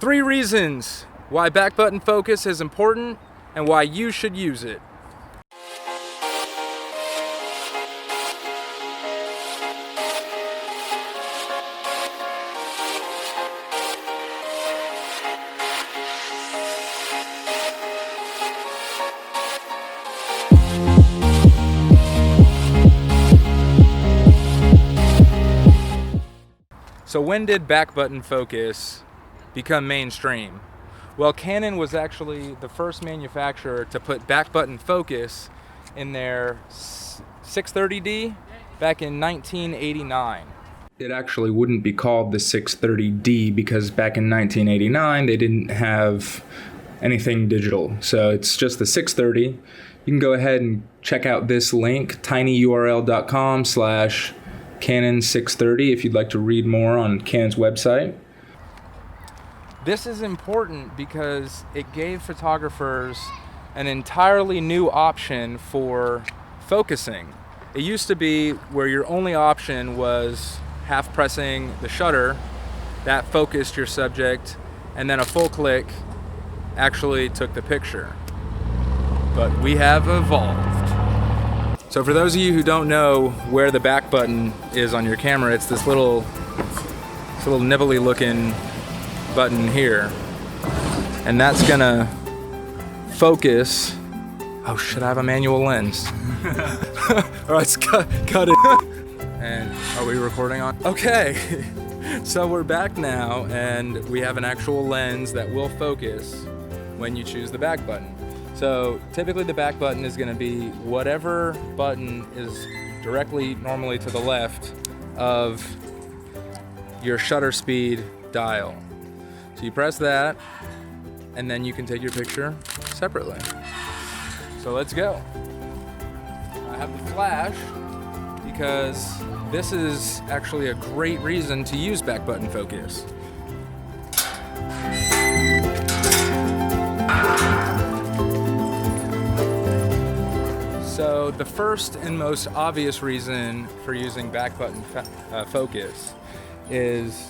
3 reasons why back button focus is important and why you should use it. So when did back button focus become mainstream? Well, Canon was actually the first manufacturer to put back button focus in their 630D back in 1989. It actually wouldn't be called the 630D because back in 1989 they didn't have anything digital. So it's just the 630. You can go ahead and check out this link, tinyurl.com/Canon 630 if you'd like to read more on Canon's website. This is important because it gave photographers an entirely new option for focusing. It used to be where your only option was half pressing the shutter, that focused your subject, and then a full click actually took the picture. But we have evolved. So for those of you who don't know where the back button is on your camera, it's this little nibbly looking button here. And that's gonna focus. Oh shit, I have a manual lens. All right, cut it. And are we recording on? Okay, so we're back now and we have an actual lens that will focus when you choose the back button. So typically the back button is gonna be whatever button is directly normally to the left of your shutter speed dial. So you press that and then you can take your picture separately. So let's go. I have the flash because this is actually a great reason to use back button focus. So the first and most obvious reason for using back button focus is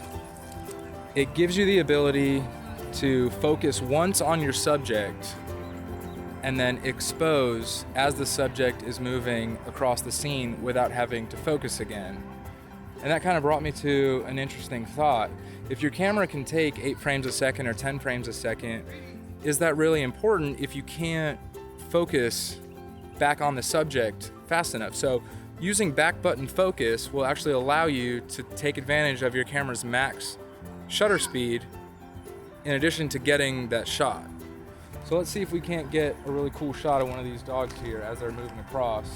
it gives you the ability to focus once on your subject and then expose as the subject is moving across the scene without having to focus again. And that kind of brought me to an interesting thought. If your camera can take 8 frames a second or 10 frames a second, is that really important if you can't focus back on the subject fast enough? So using back button focus will actually allow you to take advantage of your camera's max shutter speed in addition to getting that shot. So let's see if we can't get a really cool shot of one of these dogs here as they're moving across,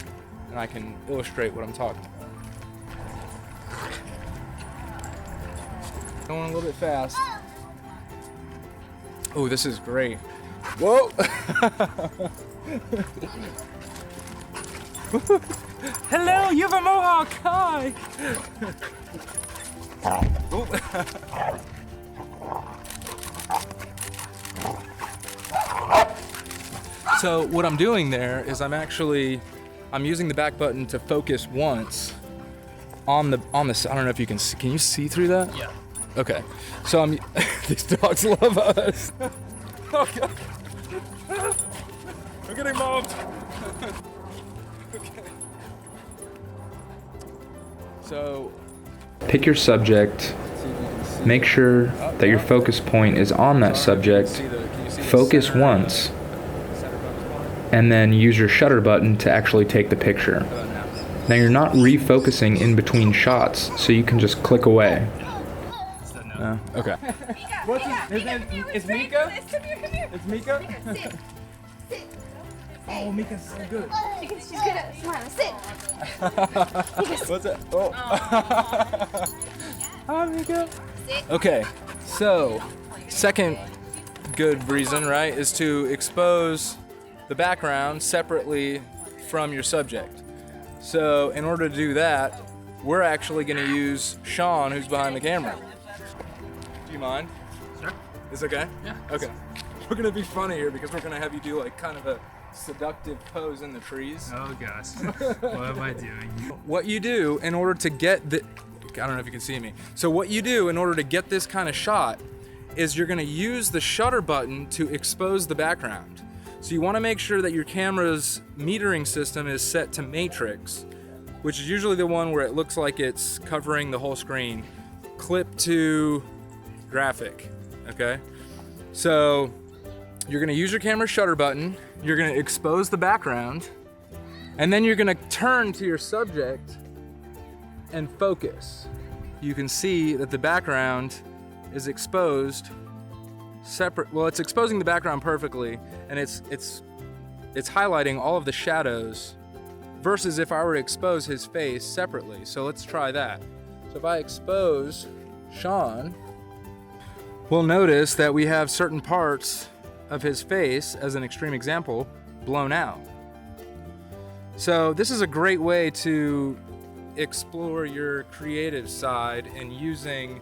and I can illustrate what I'm talking about. Going a little bit fast. Oh, this is great. Whoa! Hello, you have a mohawk. Hi. So what I'm doing there is I'm using the back button to focus once on the I don't know if you can you see through that? Yeah. Okay. So these dogs love us. Oh God. I'm getting mobbed. Okay. So pick your subject, make sure that your focus point is on that subject, focus once, and then use your shutter button to actually take the picture. Now you're not refocusing in between shots, so you can just click away. Okay. What's his name? It's Mika? Come here. It's Mika? Sit. Sit. Oh, Mika's so good. She's good at smiling. Sit. What's that? Oh. Hi, Mika. Okay, so second good reason, right, is to expose the background separately from your subject. So in order to do that, we're actually going to use Sean, who's behind the camera. Do you mind? Sure. Is it okay? Yeah. Okay. We're going to be funny here because we're going to have you do like kind of a seductive pose in the trees. Oh gosh. What am I doing? What you do in order to get the, I don't know if you can see me. So what you do in order to get this kind of shot is you're gonna use the shutter button to expose the background. So you wanna make sure that your camera's metering system is set to matrix, which is usually the one where it looks like it's covering the whole screen. Clip to graphic, okay? So you're gonna use your camera shutter button, you're gonna expose the background, and then you're gonna turn to your subject and focus. You can see that the background is exposed separate. Well, it's exposing the background perfectly, and it's highlighting all of the shadows versus if I were to expose his face separately. So let's try that. So if I expose Sean, we'll notice that we have certain parts of his face, as an extreme example, blown out. So this is a great way to explore your creative side and using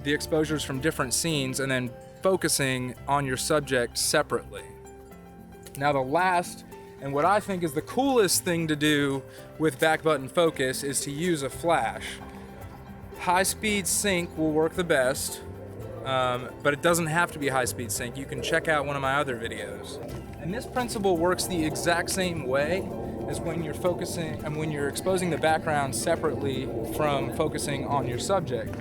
the exposures from different scenes and then focusing on your subject separately. Now the last, and what I think is the coolest thing to do with back button focus, is to use a flash. High speed sync will work the best, but it doesn't have to be high speed sync. You can check out one of my other videos. And this principle works the exact same way as when you're focusing and when you're exposing the background separately from focusing on your subject.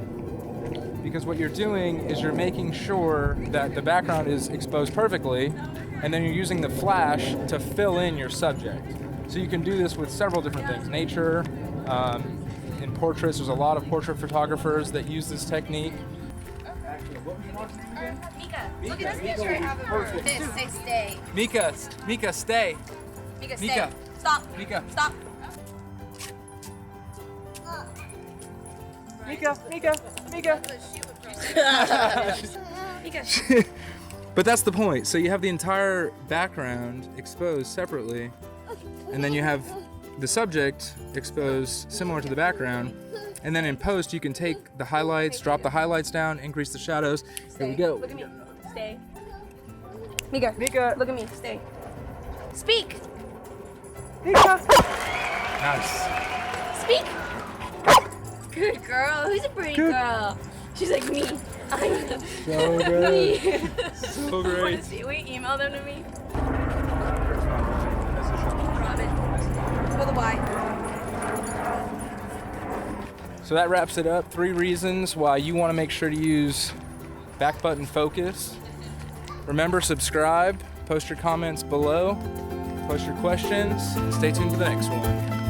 Because what you're doing is you're making sure that the background is exposed perfectly, and then you're using the flash to fill in your subject. So you can do this with several different things. Nature, in portraits, there's a lot of portrait photographers that use this technique. Mika, look at this picture I have of her. This, say stay. Mika, stay. Mika, stay. Mika. Stop. Mika. Stop. Mika. Mika. Mika. But that's the point. So you have the entire background exposed separately, and then you have the subject exposed similar to the background, and then in post you can take the highlights, drop the highlights down, increase the shadows. Here we go. Look at me. Stay. Mika. Mika. Look at me. Stay. Speak. Mika. Nice. Speak. Good girl. Who's a pretty girl? She's like me. I'm So great. So great. Will you email them to me? Robin. Spell the Y. So that wraps it up. 3 reasons why you want to make sure to use back button focus. Remember, subscribe, post your comments below, post your questions. Stay tuned for the next one.